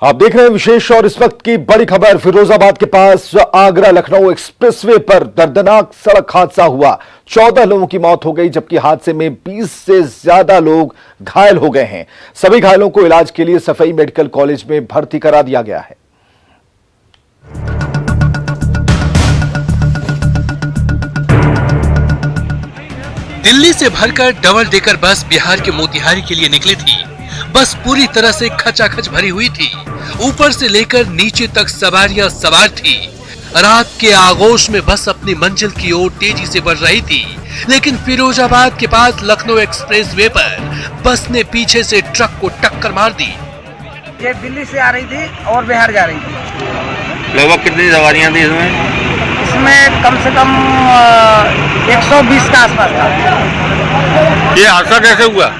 आप देख रहे हैं विशेष और इस वक्त की बड़ी खबर। फिरोजाबाद के पास आगरा लखनऊ एक्सप्रेसवे पर दर्दनाक सड़क हादसा हुआ। 14 लोगों की मौत हो गई, जबकि हादसे में 20 से ज्यादा लोग घायल हो गए हैं। सभी घायलों को इलाज के लिए सफई मेडिकल कॉलेज में भर्ती करा दिया गया है। दिल्ली से भरकर डबल डेकर बस बिहार के मोतिहारी के लिए निकली थी। बस पूरी तरह से खचाखच भरी हुई थी। ऊपर से लेकर नीचे तक सवारियां सवार थी। रात के आगोश में बस अपनी मंजिल की ओर तेजी से बढ़ रही थी, लेकिन फिरोजाबाद के पास लखनऊ एक्सप्रेसवे पर बस ने पीछे से ट्रक को टक्कर मार दी। ये दिल्ली से आ रही थी और बिहार जा रही थी। लगभग कितनी सवारियां थी इसमें? इसमें कम से कम 120 के आसपास था। ये हादसा कैसे हुआ?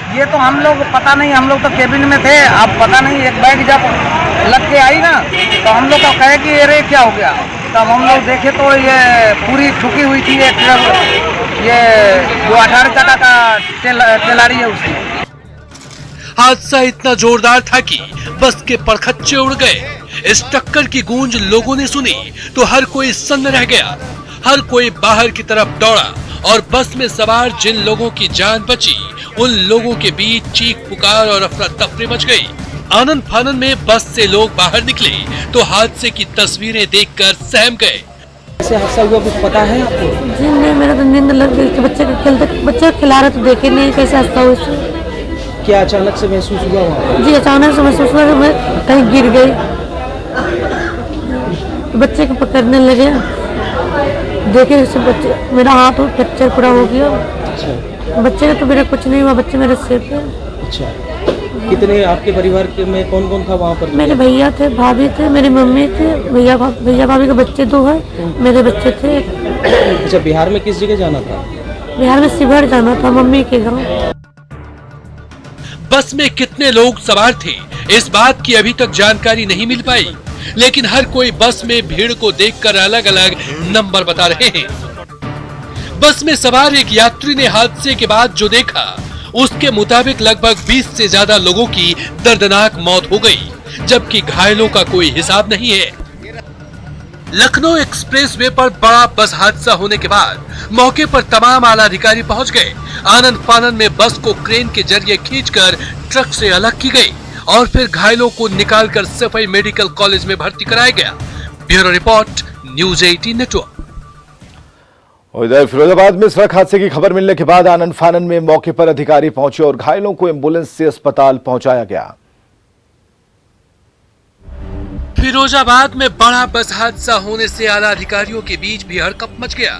ये तो हम लोग पता नहीं, हम लोग तो केबिन में थे। अब पता नहीं, एक बैग जब लग के आई ना तो हम लोग को कहे कि अरे क्या हो गया। तब हम लोग देखे तो ये पूरी ठुकी हुई थी। ये जो 18 चक्का का टेलारी है उसकी। हादसा इतना जोरदार था कि बस के परखच्चे उड़ गए। इस टक्कर की गूंज लोगों ने सुनी तो हर कोई सन्न रह गया। हर कोई बाहर की तरफ दौड़ा और बस में सवार जिन लोगों की जान बची उन लोगों के बीच चीख पुकार और अफरा तफरी मच गई। आनन फानन में बस से लोग बाहर निकले तो हादसे की तस्वीरें देखकर सहम गए। कैसे हादसा हुआ कुछ पता है आपको? जी नहीं, मेरा तो नींद लग गई कि बच्चे खिला रहे तो देखे नहीं कैसे हादसा हुआ इससे। क्या अचानक से महसूस हुआ वहाँ? जी अचानक से महसूस हुआ कि मैं कहीं गिर गई। तो बच्चे को पकड़ने लगे, देखे बच्चे, मेरा हाथ फ्रैक्चर पूरा हो गया। अच्छा। बच्चे का तो मेरा कुछ नहीं हुआ, बच्चे मेरे सेफ है। अच्छा, कितने आपके परिवार के में कौन कौन था वहाँ पर? मेरे भैया थे, भाभी थे, मेरी मम्मी थे, भैया भाभी के बच्चे 2 हैं, मेरे बच्चे थे। अच्छा, बिहार में किस जगह जाना था? बिहार में शिवहर जाना था, मम्मी के गाँव। बस में कितने लोग सवार थे इस बात की अभी तक जानकारी नहीं मिल पाई, लेकिन हर कोई बस में भीड़ को देखकर अलग अलग नंबर बता रहे हैं। बस में सवार एक यात्री ने हादसे के बाद जो देखा उसके मुताबिक लगभग 20 से ज्यादा लोगों की दर्दनाक मौत हो गई, जबकि घायलों का कोई हिसाब नहीं है। लखनऊ एक्सप्रेसवे पर बड़ा बस हादसा होने के बाद मौके पर तमाम आला अधिकारी पहुंच गए। आनन फानन में बस को क्रेन के जरिए खींचकर ट्रक से अलग की गई और फिर घायलों को निकालकर सफई मेडिकल कॉलेज में भर्ती कराया गया। Bureau report, news 18 network. इधर फिरोजाबाद में सड़क हादसे की खबर मिलने के बाद आनन फानन में मौके पर अधिकारी पहुंचे और घायलों को एम्बुलेंस से अस्पताल पहुंचाया गया। फिरोजाबाद में बड़ा बस हादसा होने से आला अधिकारियों के बीच भी हड़कंप मच गया।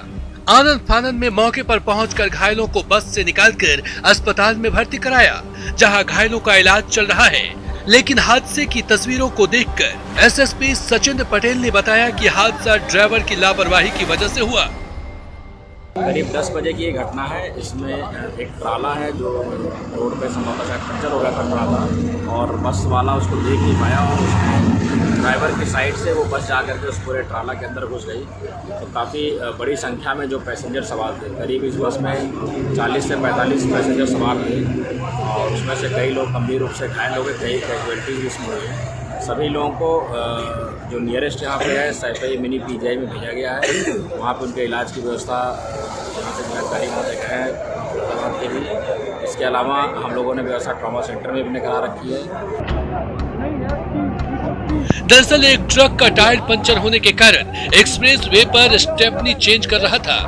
आनन फानन में मौके पर पहुंचकर घायलों को बस से निकालकर अस्पताल में भर्ती कराया, जहां घायलों का इलाज चल रहा है। लेकिन हादसे की तस्वीरों को देखकर एसएसपी सचिंद्र पटेल ने बताया कि हादसा ड्राइवर की लापरवाही की वजह से हुआ। करीब 10 बजे की ये घटना है। इसमें एक ट्राला है जो रोड पे संभवतः शायद पंचर हो गया था ट्राला, और बस वाला उसको देख नहीं पाया और ड्राइवर की साइड से वो बस जा करके उस पूरे ट्राला के अंदर घुस गई। तो काफ़ी बड़ी संख्या में जो पैसेंजर सवार थे, करीब इस बस में 40 से 45 पैसेंजर सवार थे और उसमें से कई लोग गंभीर रूप से घायल हो गए, कई कैजुअल्टीज इसमें हुई है। सभी लोगों को जो नियरेस्ट यहाँ पे है सफई मिनी पीजीआई में भेजा गया है। वहाँ पे उनके इलाज की व्यवस्था यहाँ से जानकारी मुझे है भी। इसके अलावा हम लोगों ने व्यवस्था ट्रॉमा सेंटर में भी करा रखी है। दरअसल एक ट्रक का टायर पंचर होने के कारण एक्सप्रेस वे पर स्टेपनी चेंज कर रहा था।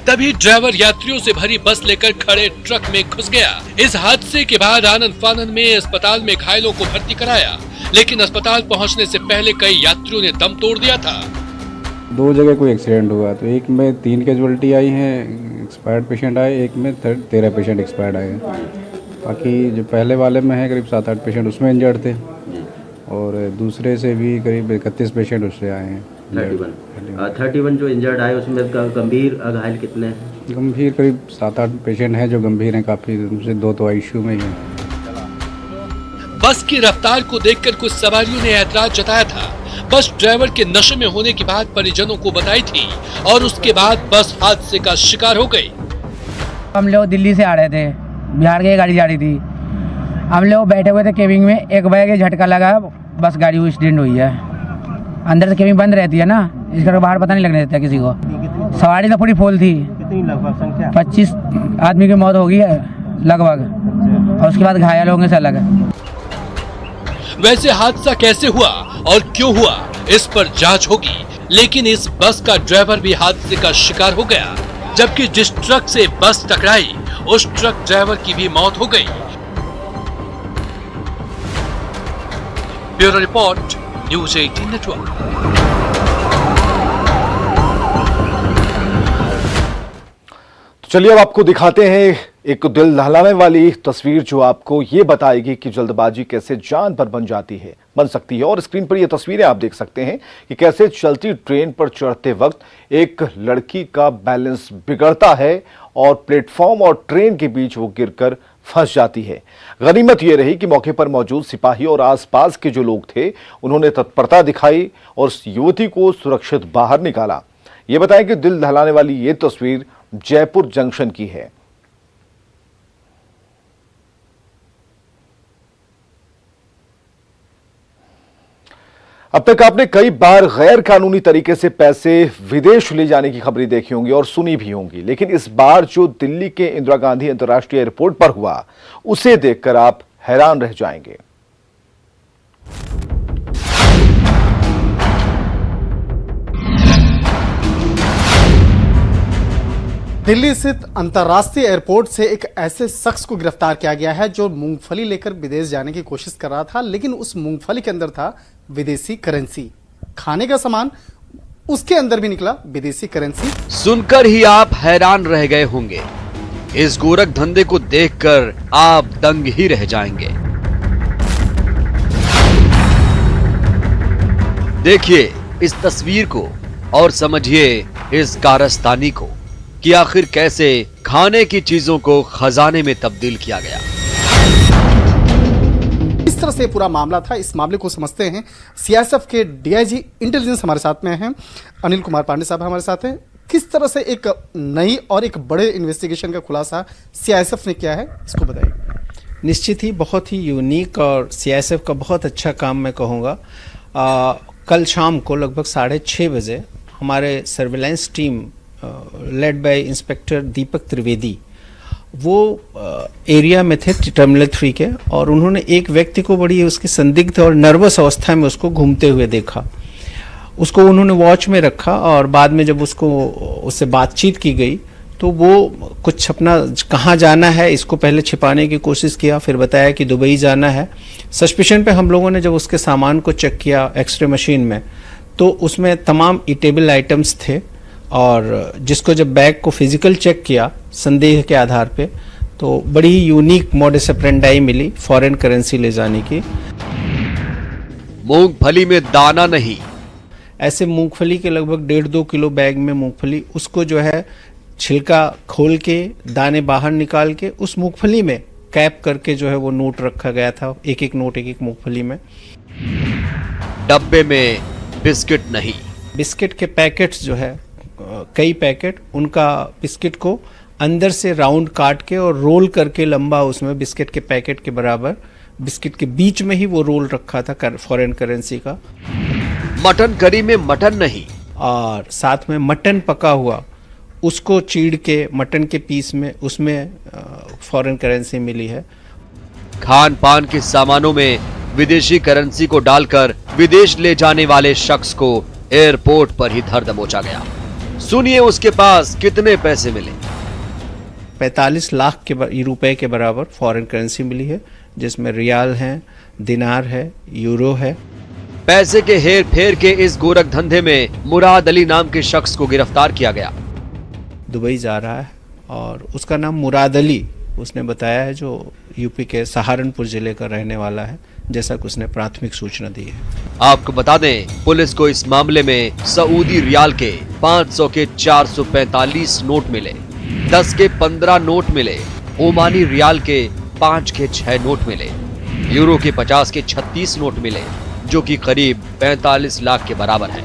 तभी ड्राइवर यात्रियों से भरी बस लेकर खड़े ट्रक में घुस गया। इस हादसे के बाद आनन फानन में अस्पताल में घायलों को भर्ती कराया, लेकिन अस्पताल पहुंचने से पहले कई यात्रियों ने दम तोड़ दिया था। 2 जगह कोई एक्सीडेंट हुआ, तो एक में 3 कैजुअल्टी आई हैं, एक्सपायर्ड पेशेंट आए, एक में 13 पेशेंट एक्सपायर्ड आए। बाकी जो पहले वाले में है करीब 7-8 पेशेंट उसमें इंजर्ड थे और दूसरे से भी करीब 31 पेशेंट उससे आए हैं। 31 जो इंजर्ड आए उसमें गंभीर घायल कितने हैं? गंभीर करीब 7-8 पेशेंट हैं जो गंभीर हैं काफ़ी, उनसे 2 तो आईसीयू में ही हैं। बस की रफ्तार को देखकर कुछ सवारियों ने ऐतराज जताया था। बस ड्राइवर के नशे में होने की बात परिजनों को बताई थी और उसके बाद बस हादसे का शिकार हो गई। हम लोग दिल्ली से आ रहे थे, बिहार की गाड़ी जा रही थी। हम लोग बैठे हुए थे केबिन में, एक बैग झटका लगा, बस गाड़ी वो एक्सीडेंट हुई है। अंदर से केबिन बंद रहती है ना, इस करके बाहर पता नहीं लगने देता किसी को। सवारी तो पूरी फुल थी। कितनी लगभग संख्या? 25 आदमी की मौत हो गई है लगभग, और उसके बाद घायल होंगे से अलग। वैसे हादसा कैसे हुआ और क्यों हुआ, इस पर जांच होगी, लेकिन इस बस का ड्राइवर भी हादसे का शिकार हो गया, जबकि जिस ट्रक से बस टकराई उस ट्रक ड्राइवर की भी मौत हो गई। Bureau report, news 18 network. चलिए अब आपको दिखाते हैं एक दिल दहलाने वाली तस्वीर जो आपको ये बताएगी कि जल्दबाजी कैसे जान पर बन सकती है। और स्क्रीन पर ये तस्वीरें आप देख सकते हैं कि कैसे चलती ट्रेन पर चढ़ते वक्त एक लड़की का बैलेंस बिगड़ता है और प्लेटफॉर्म और ट्रेन के बीच वो गिरकर फंस जाती है। गनीमत ये रही कि मौके पर मौजूद सिपाही और आसपास के जो लोग थे उन्होंने तत्परता दिखाई और उस युवती को सुरक्षित बाहर निकाला। ये बताएं कि दिल दहलाने वाली ये तस्वीर जयपुर जंक्शन की है। अब तक आपने कई बार गैर कानूनी तरीके से पैसे विदेश ले जाने की खबरें देखी होंगी और सुनी भी होंगी, लेकिन इस बार जो दिल्ली के इंदिरा गांधी अंतर्राष्ट्रीय एयरपोर्ट पर हुआ उसे देखकर आप हैरान रह जाएंगे। दिल्ली स्थित अंतर्राष्ट्रीय एयरपोर्ट से एक ऐसे शख्स को गिरफ्तार किया गया है जो मूंगफली लेकर विदेश जाने की कोशिश कर रहा था, लेकिन उस मूंगफली के अंदर था विदेशी करेंसी। खाने का सामान, उसके अंदर भी निकला विदेशी करेंसी। सुनकर ही आप हैरान रह गए होंगे। इस गोरख धंधे को देखकर आप दंग ही रह जाएंगे। देखिए इस तस्वीर को और समझिए इस कारस्तानी को कि आखिर कैसे खाने की चीजों को खजाने में तब्दील किया गया। इस तरह से पूरा मामला था। इस मामले को समझते हैं। सीआईएसएफ के डीआईजी इंटेलिजेंस हमारे साथ में हैं, अनिल कुमार पांडे साहब हमारे साथ हैं। किस तरह से एक नई और एक बड़े इन्वेस्टिगेशन का खुलासा सीआईएसएफ ने किया है, इसको बताइए। निश्चित ही बहुत ही यूनिक और सीआईएसएफ का बहुत अच्छा काम मैं कहूँगा। कल शाम को लगभग 6:30 बजे हमारे surveillance team led by inspector Deepak Trivedi वो एरिया में थे टर्मिनल 3 के, और उन्होंने एक व्यक्ति को बड़ी उसकी संदिग्ध और नर्वस अवस्था में उसको घूमते हुए देखा। उसको उन्होंने वॉच में रखा और बाद में जब उससे बातचीत की गई तो वो कुछ अपना कहाँ जाना है इसको पहले छिपाने की कोशिश किया, फिर बताया कि दुबई जाना है। सस्पिशन पे हम लोगों ने जब उसके सामान को चेक किया एक्सरे मशीन में तो उसमें तमाम ईटेबल आइटम्स थे, और जिसको जब बैग को फिजिकल चेक किया संदेह के आधार पे तो बड़ी ही यूनिक मॉडस ऑपरेंडाई मिली फॉरेन करेंसी ले जाने की। मूंगफली में दाना नहीं, ऐसे मूंगफली के लगभग 1.5-2 किलो बैग में मूंगफली, उसको जो है छिलका खोल के दाने बाहर निकाल के उस मूंगफली में कैप करके जो है वो नोट रखा गया था, एक एक नोट एक एक मूंगफली में। डब्बे में बिस्किट नहीं, बिस्किट के पैकेट्स जो है कई पैकेट, उनका बिस्किट को अंदर से राउंड काट के और रोल करके लंबा उसमें बिस्किट के पैकेट के बराबर बिस्किट के बीच में ही वो रोल रखा था फॉरेन करेंसी का। मटन करी में मटन नहीं, और साथ में मटन पका हुआ उसको चीड़ के मटन के पीस में उसमें फॉरेन करेंसी मिली है। खान पान के सामानों में विदेशी करेंसी को डालकर विदेश ले जाने वाले शख्स को एयरपोर्ट पर ही धर दबोचा गया। सुनिए उसके पास कितने पैसे मिले। 45 लाख के रुपए के बराबर फॉरेन करेंसी मिली है, जिसमें रियाल है, दिनार है, यूरो है। पैसे के हेर फेर के इस गोरख धंधे में मुराद अली नाम के शख्स को गिरफ्तार किया गया। दुबई जा रहा है और उसका नाम मुराद अली उसने बताया है, जो यूपी के सहारनपुर जिले का रहने वाला है, जैसा कि उसने प्राथमिक सूचना दी है। आपको बता दें पुलिस को इस मामले में सऊदी रियाल के 500 के 445 नोट मिले, 10 के 15 नोट मिले, ओमानी रियाल के 5 के 6 नोट मिले, यूरो के 50 के 36 नोट मिले, जो कि करीब 45 लाख के बराबर है।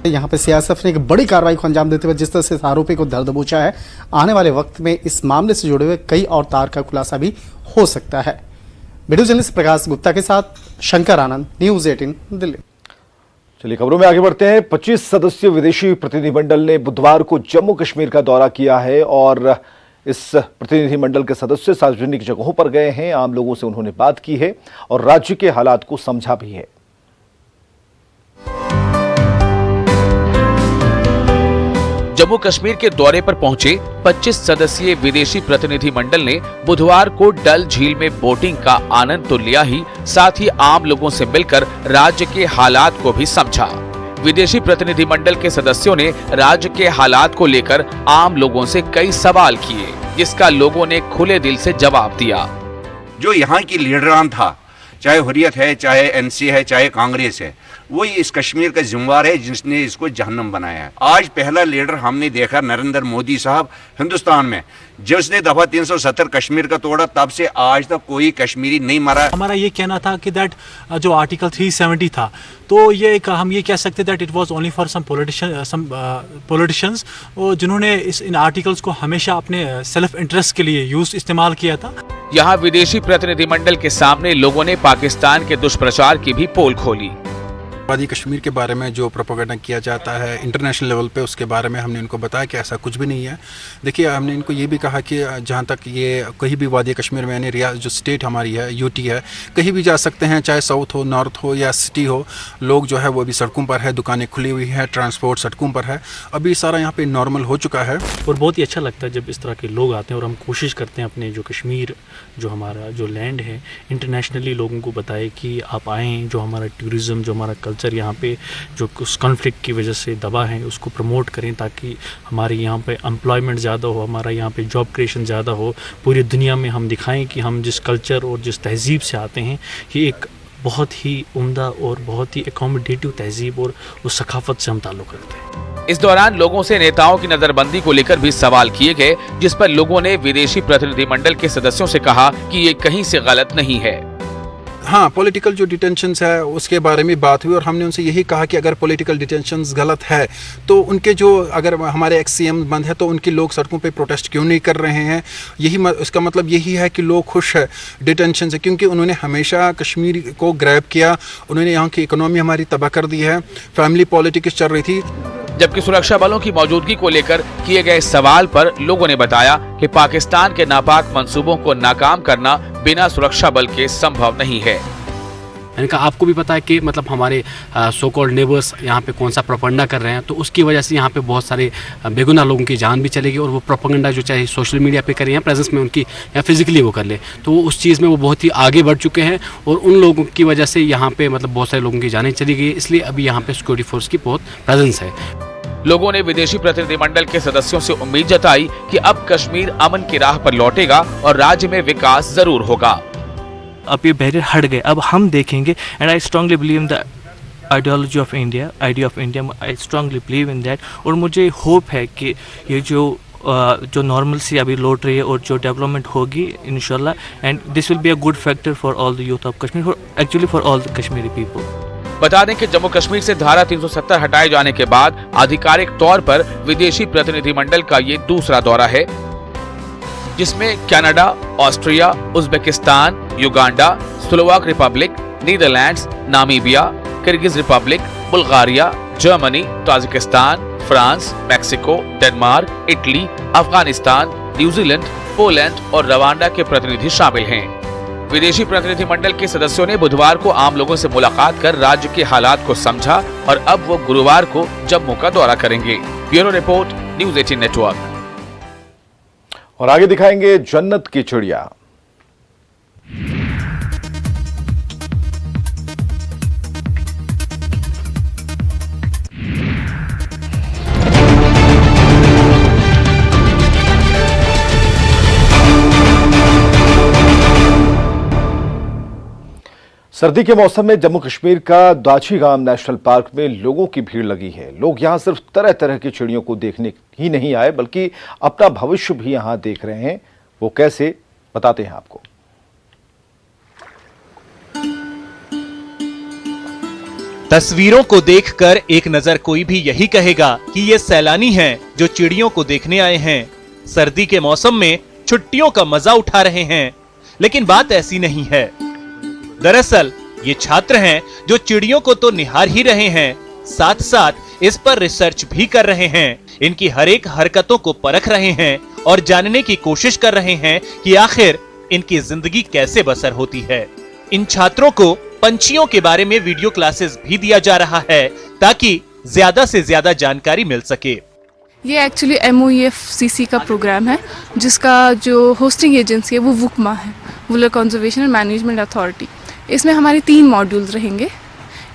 यहाँ पे सीआईएसएफ ने एक बड़ी कार्रवाई को अंजाम देते हुए जिस तरह से आरोपी को धर दबोचा है, आने वाले वक्त में इस मामले से जुड़े हुए कई और तार का खुलासा भी हो सकता है। वीडियो जर्नलिस्ट प्रकाश गुप्ता के साथ शंकर आनंद, न्यूज 18 दिल्ली। चलिए खबरों में आगे बढ़ते हैं। 25 सदस्यीय विदेशी प्रतिनिधिमंडल ने बुधवार को जम्मू कश्मीर का दौरा किया है और इस प्रतिनिधिमंडल के सदस्य सार्वजनिक जगहों पर गए हैं। आम लोगों से उन्होंने बात की है और राज्य के हालात को समझा भी है। जम्मू कश्मीर के दौरे पर पहुंचे 25 सदस्यीय विदेशी प्रतिनिधिमंडल ने बुधवार को डल झील में बोटिंग का आनंद तो लिया ही, साथ ही आम लोगों से मिलकर राज्य के हालात को भी समझा। विदेशी प्रतिनिधिमंडल के सदस्यों ने राज्य के हालात को लेकर आम लोगों से कई सवाल किए, जिसका लोगों ने खुले दिल से जवाब दिया। जो यहाँ की लीडरान था, चाहे हुर्रियत है, चाहे एनसी है, चाहे कांग्रेस है, वही इस कश्मीर का जिम्मेवार है जिसने इसको जहन्नम बनाया है। आज पहला लीडर हमने देखा नरेंद्र मोदी साहब हिंदुस्तान में, जिसने दफा 370 कश्मीर का तोड़ा, तब से आज तक कोई कश्मीरी नहीं मरा। हमारा ये कहना था कि दैट जो आर्टिकल 370 था, तो ये हम ये कह सकते that it was only for some politicians जिन्होंने इन आर्टिकल्स को हमेशा अपने सेल्फ इंटरेस्ट के लिए इस्तेमाल किया था। यहाँ विदेशी प्रतिनिधिमंडल के सामने लोगों ने पाकिस्तान के दुष्प्रचार की भी पोल खोली। वादी कश्मीर के बारे में जो प्रोपेगेंडा किया जाता है इंटरनेशनल लेवल पे, उसके बारे में हमने इनको बताया कि ऐसा कुछ भी नहीं है। देखिए, हमने इनको ये भी कहा कि जहाँ तक ये कहीं भी वादी कश्मीर में यानी जो स्टेट हमारी है, यूटी है, कहीं भी जा सकते हैं, चाहे साउथ हो, नॉर्थ हो या सिटी हो। लोग जो है वो अभी सड़कों पर है, दुकानें खुली हुई है, ट्रांसपोर्ट सड़कों पर है, अभी सारा यहाँ पे नॉर्मल हो चुका है। और बहुत ही अच्छा लगता है जब इस तरह के लोग आते हैं और हम कोशिश करते हैं अपने जो कश्मीर, जो हमारा जो लैंड है, इंटरनेशनली लोगों को बताए कि आप आएँ, जो हमारा टूरिज़्म, जो हमारा कल्चर यहाँ पे जो उस कॉन्फ्लिक्ट की वजह से दबा है, उसको प्रमोट करें ताकि हमारे यहाँ पे एम्प्लॉयमेंट ज़्यादा हो, हमारा यहाँ पे जॉब क्रिएशन ज़्यादा हो। पूरी दुनिया में हम दिखाएं कि हम जिस कल्चर और जिस तहज़ीब से आते हैं, ये एक बहुत ही उम्दा और बहुत ही एकोमोडेटिव तहज़ीब और उस सकाफत से हम ताल्लुक़ रखते हैं। इस दौरान लोगों से नेताओं की नजरबंदी को लेकर भी सवाल किए गए, जिस पर लोगों ने विदेशी प्रतिनिधिमंडल के सदस्यों से कहा कि ये कहीं से गलत नहीं है। हाँ, पॉलिटिकल जो डिटेंशंस है उसके बारे में बात हुई और हमने उनसे यही कहा कि अगर पॉलिटिकल डिटेंशंस गलत है तो उनके जो, अगर हमारे एक्स-सीएम बंद है तो उनके लोग सड़कों पे प्रोटेस्ट क्यों नहीं कर रहे हैं। यही उसका मतलब यही है कि लोग खुश है डिटेंशन से, क्योंकि उन्होंने हमेशा कश्मीर को ग्रैब किया, उन्होंने यहाँ की इकोनॉमी हमारी तबाह कर दी है, फैमिली पॉलिटिक्स चल रही थी। जबकि सुरक्षा बलों की मौजूदगी को लेकर किए गए सवाल पर लोगों ने बताया कि पाकिस्तान के नापाक मंसूबों को नाकाम करना बिना सुरक्षा बल के संभव नहीं है। मैंने कहा आपको भी पता है कि मतलब हमारे सो कॉल्ड नेबर्स यहाँ पे कौन सा प्रोपेगेंडा कर रहे हैं, तो उसकी वजह से यहाँ पे बहुत सारे बेगुनाह लोगों की जान भी चलेगी और वो प्रोपेगेंडा जो चाहे सोशल मीडिया पे करें या प्रेजेंस में उनकी या फिजिकली वो कर ले, तो वो उस चीज़ में वो बहुत ही आगे बढ़ चुके हैं और उन लोगों की वजह से यहाँ पे मतलब बहुत सारे लोगों की जानें चली गई। इसलिए अभी यहाँ पे सिक्योरिटी फोर्स की बहुत प्रेजेंस है। लोगों ने विदेशी प्रतिनिधिमंडल के सदस्यों से उम्मीद जताई कि अब कश्मीर अमन की राह पर लौटेगा और राज्य में विकास जरूर होगा। अब ये बैरियर हट गए, अब हम देखेंगे। And I strongly believe in the ideology of India, idea of India, I strongly believe in that. और मुझे होप है कि ये जो नॉर्मल सी अभी लौट रही है और जो डेवलपमेंट होगी इंशाल्लाह, and this will be a good factor for all the youth of Kashmir, actually for all the Kashmiri people. बता दें कि जम्मू कश्मीर से धारा 370 हटाए जाने के बाद आधिकारिक तौर पर विदेशी प्रतिनिधिमंडल का ये दूसरा दौरा है, जिसमें Canada, Austria, Uzbekistan, Uganda, Slovak Republic, Netherlands, Namibia, Kyrgyz Republic, Bulgaria, Germany, Tajikistan, France, Mexico, Denmark, Italy, Afghanistan, New Zealand, Poland और रवांडा के प्रतिनिधि शामिल हैं। विदेशी प्रतिनिधिमंडल के सदस्यों ने बुधवार को आम लोगों से मुलाकात कर राज्य के हालात को समझा और अब वो गुरुवार को जम्मू का दौरा करेंगे। Bureau report, news 18 network. और आगे दिखाएंगे जन्नत की चिड़िया। सर्दी के मौसम में जम्मू कश्मीर का दाछीगाम नेशनल पार्क में लोगों की भीड़ लगी है। लोग यहां सिर्फ तरह तरह की चिड़ियों को देखने ही नहीं आए, बल्कि अपना भविष्य भी यहां देख रहे हैं। वो कैसे, बताते हैं आपको। तस्वीरों को देखकर एक नजर कोई भी यही कहेगा कि ये सैलानी हैं जो चिड़ियों को देखने आए हैं, सर्दी के मौसम में छुट्टियों का मजा उठा रहे हैं। लेकिन बात ऐसी नहीं है। दरअसल ये छात्र हैं जो चिड़ियों को तो निहार ही रहे हैं, साथ साथ इस पर रिसर्च भी कर रहे हैं। इनकी हर एक हरकतों को परख रहे हैं और जानने की कोशिश कर रहे हैं कि आखिर इनकी जिंदगी कैसे बसर होती है। इन छात्रों को पंछियों के बारे में वीडियो क्लासेस भी दिया जा रहा है ताकि ज्यादा से ज्यादा जानकारी मिल सके। ये एक्चुअली MOEF-CC का प्रोग्राम है, जिसका जो होस्टिंग एजेंसी है वो वुकमा है, Wular conservation and management authority. इसमें हमारे 3 मॉड्यूल्स रहेंगे।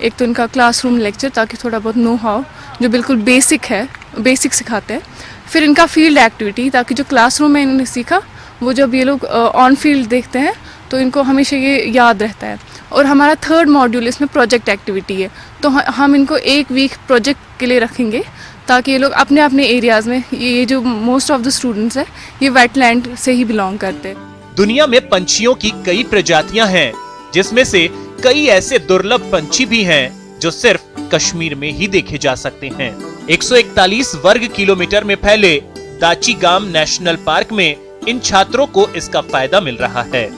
एक तो इनका क्लासरूम लेक्चर, ताकि थोड़ा बहुत नो हाउ जो बिल्कुल बेसिक है, बेसिक सिखाते हैं। फिर इनका फील्ड एक्टिविटी, ताकि जो क्लासरूम में इन्होंने सीखा वो जब ये लोग ऑन फील्ड देखते हैं तो इनको हमेशा ये याद रहता है। और हमारा 3rd मॉड्यूल इसमें प्रोजेक्ट एक्टिविटी है, तो हम इनको 1 वीक प्रोजेक्ट के लिए रखेंगे, ताकि ये लोग अपने अपने एरियाज़ में, ये जो मोस्ट ऑफ द स्टूडेंट्स है ये वेटलैंड से ही बिलोंग करते हैं। दुनिया में पंछियों की कई प्रजातियां हैं, जिसमें से कई ऐसे दुर्लभ पंछी भी हैं जो सिर्फ कश्मीर में ही देखे जा सकते हैं। 141 वर्ग किलोमीटर में फैले दाचीगाम नेशनल पार्क में इन छात्रों को इसका फायदा मिल रहा है।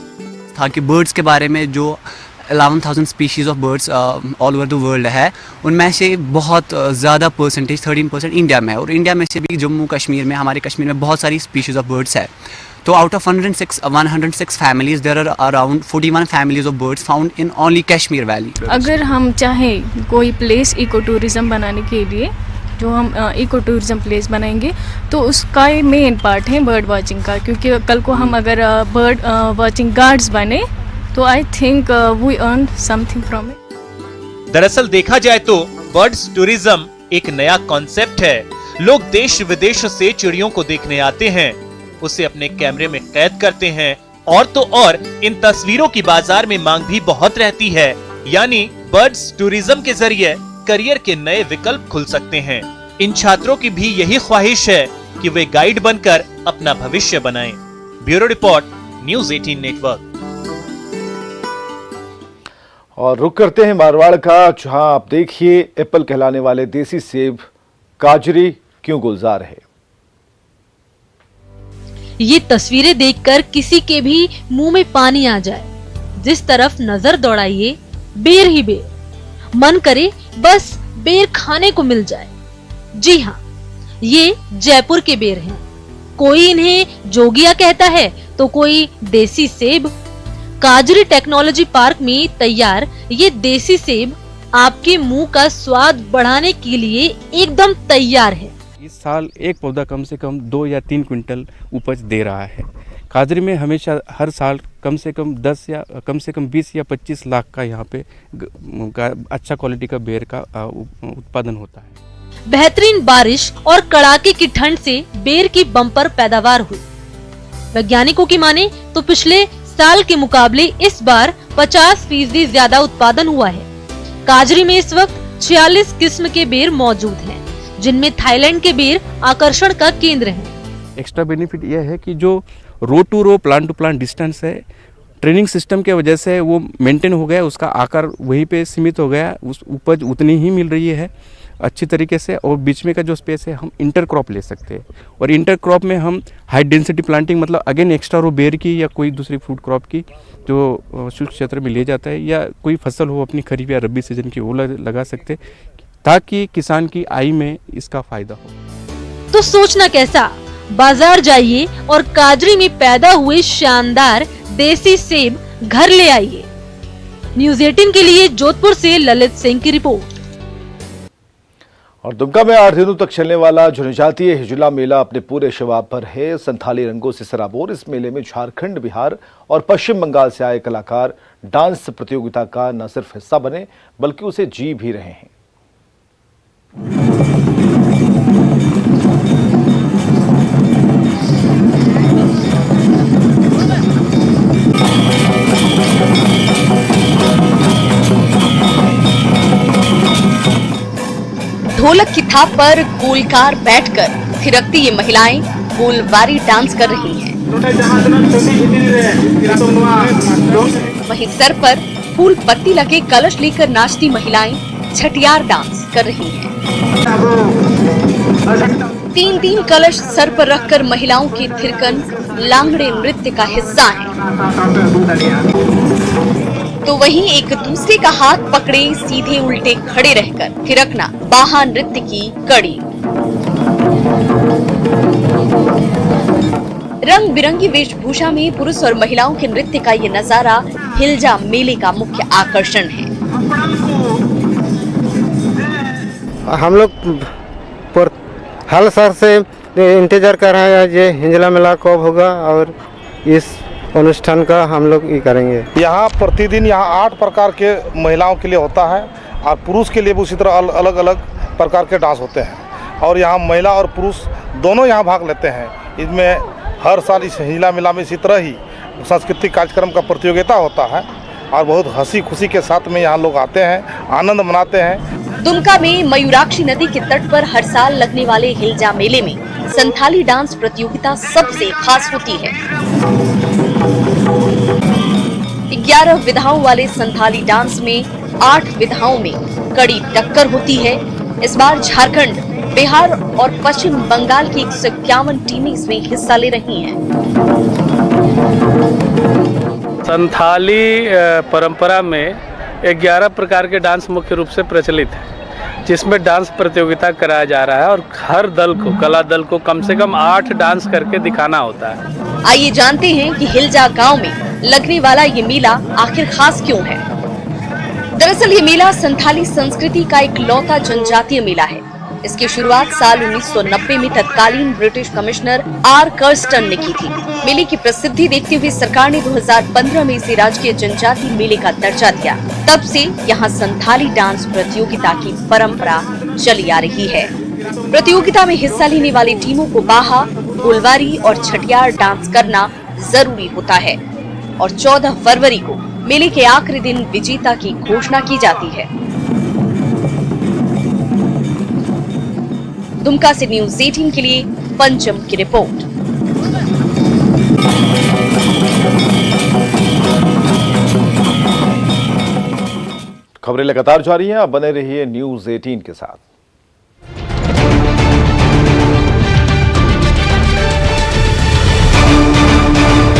ताकि बर्ड्स के बारे में जो 11,000 species of birds all over the world है, उनमें से बहुत ज़्यादा परसेंटेज 13% इंडिया में है। और इंडिया में से भी जम्मू कश्मीर में, हमारे कश्मीर में बहुत सारी स्पीशीज़ ऑफ बर्ड्स है। तो out of 106 families there are around 41 families of birds found in only Kashmir valley. अगर हम चाहें कोई प्लेस इको टूरिज्म बनाने के लिए, जो हम इको टूरिज्म प्लेस बनाएंगे, तो उसका मेन पार्ट है बर्ड वॉचिंग का, क्योंकि कल को हम अगर बर्ड वॉचिंग गार्ड्स बने तो I think we earn something from it. दरअसल देखा जाए तो बर्ड्स टूरिज्म एक नया कॉन्सेप्ट है। लोग देश विदेश से चिड़ियों को देखने आते हैं, उसे अपने कैमरे में कैद करते हैं, और तो और इन तस्वीरों की बाजार में मांग भी बहुत रहती है। यानी बर्ड्स टूरिज्म के जरिए करियर के नए विकल्प खुल सकते हैं। इन छात्रों की भी यही ख्वाहिश है कि वे गाइड बनकर अपना भविष्य बनाएं। Bureau report, news 18 network. और रुक करते हैं मारवाड़ का, जहां आप देखिए एप्पल कहलाने वाले देसी सेब काजरी क्यों गुलजार है। ये तस्वीरें देखकर किसी के भी मुंह में पानी आ जाए। जिस तरफ नजर दौड़ाइए बेर ही बेर, मन करे बस बेर खाने को मिल जाए। जी हाँ, ये जयपुर के बेर हैं। कोई इन्हें जोगिया कहता है तो कोई देसी सेब। काजरी टेक्नोलॉजी पार्क में तैयार ये देसी सेब आपके मुंह का स्वाद बढ़ाने के लिए एकदम तैयार है। इस साल एक पौधा कम से कम 2 या 3 क्विंटल उपज दे रहा है। काजरी में हमेशा हर साल कम से कम 10 या कम से कम 20 या 25 लाख का यहाँ पे अच्छा क्वालिटी का बेर का उत्पादन होता है। बेहतरीन बारिश और कड़ाके की ठंड से बेर की बम्पर पैदावार हुई। वैज्ञानिकों की माने तो पिछले साल के मुकाबले इस बार 50% ज्यादा उत्पादन हुआ है। काजरी में इस वक्त 46 किस्म के बेर मौजूद हैं, जिनमें थाईलैंड के बेर आकर्षण का केंद्र हैं। एक्स्ट्रा बेनिफिट यह है कि जो row to row, plant to plant distance है, ट्रेनिंग सिस्टम के वजह से वो मेंटेन हो गया, उसका आकार वहीं पे सीमित हो गया, उस उपज उतनी ही मिल रही है अच्छी तरीके से। और बीच में का जो स्पेस है हम इंटर क्रॉप ले सकते हैं, और इंटर क्रॉप में हम हाई डेंसिटी प्लांटिंग, मतलब अगेन एक्स्ट्रा रो बेर की या कोई दूसरी फ्रूट क्रॉप की जो शुष्क क्षेत्र में ले जाता है, या कोई फसल हो अपनी खरीफ या रबी सीजन की वो लगा सकते, ताकि किसान की आय में इसका फायदा हो। तो सोचना कैसा, बाजार जाइए और काजरी में पैदा हुए शानदार देसी सेब घर ले आइए। न्यूज़ 18 के लिए जोधपुर से ललित सिंह की रिपोर्ट। और दुमका में 8 दिनों तक चलने वाला जनजातीय हिजला मेला अपने पूरे शबाब पर है। संथाली रंगों से सराबोर इस मेले में झारखंड, बिहार और पश्चिम बंगाल से आए कलाकार डांस प्रतियोगिता का न सिर्फ हिस्सा बने बल्कि उसे जी भी रहे हैं। ढोलक की थाप पर गोलकार बैठकर थिरकती ये महिलाएं गोलवारी डांस कर रही हैं। वहीं सर पर फूल पत्ती लगे कलश लेकर नाचती महिलाएं छठियार डांस कर रही हैं। 3-3 कलश सर पर रखकर महिलाओं की थिरकन लांगड़े नृत्य का हिस्सा हैं। तो वहीं एक दूसरे का हाथ पकड़े सीधे उल्टे खड़े रहकर थिरकना बाहा नृत्य की कड़ी। रंग बिरंगी वेशभूषा में पुरुष और महिलाओं के नृत्य का ये नजारा हिलजा मेले का मुख्य आकर्षण है। हम लोग हर साल से इंतजार कर रहे हैं ये हिंजला मेला कब होगा और इस अनुष्ठान का हम लोग ये करेंगे। यहाँ प्रतिदिन यहाँ 8 प्रकार के महिलाओं के लिए होता है और पुरुष के लिए भी उसी तरह अलग अलग प्रकार के डांस होते हैं और यहाँ महिला और पुरुष दोनों यहाँ भाग लेते हैं। इसमें हर साल इस हिंजला मेला में इसी तरह ही सांस्कृतिक कार्यक्रम का प्रतियोगिता होता है और बहुत हंसी खुशी के साथ में यहाँ लोग आते हैं, आनंद मनाते हैं। दुमका में मयूराक्षी नदी के तट पर हर साल लगने वाले हिलजा मेले में संथाली डांस प्रतियोगिता सबसे खास होती है। 11 विधाओं वाले संथाली डांस में 8 विधाओं में कड़ी टक्कर होती है। इस बार झारखंड, बिहार और पश्चिम बंगाल की 151 टीमें इसमें हिस्सा ले रही हैं। संथाली परंपरा में 11 प्रकार के डांस मुख्य रूप से प्रचलित है, जिसमें डांस प्रतियोगिता कराया जा रहा है और हर दल को, कला दल को कम से कम 8 डांस करके दिखाना होता है। आइए जानते हैं कि हिलजा गांव में लगने वाला ये मेला आखिर खास क्यों है। दरअसल ये मेला संथाली संस्कृति का एक लौता जनजातीय मेला है। इसकी शुरुआत साल 1990 में तत्कालीन ब्रिटिश कमिश्नर आर कर्स्टन ने की थी। मेले की प्रसिद्धि देखते हुए सरकार ने 2015 में इसे राजकीय जनजाति मेले का दर्जा दिया। तब से यहाँ संथाली डांस प्रतियोगिता की परंपरा चली आ रही है। प्रतियोगिता में हिस्सा लेने वाली टीमों को बाहा, फुलवारी और छठियार डांस करना जरूरी होता है और 14 फरवरी को मेले के आखिरी दिन विजेता की घोषणा की जाती है। दुमका से न्यूज़ 18 के लिए पंचम की रिपोर्ट। खबरें लगातार जारी हैं, आप बने रहिए न्यूज़ 18 के साथ।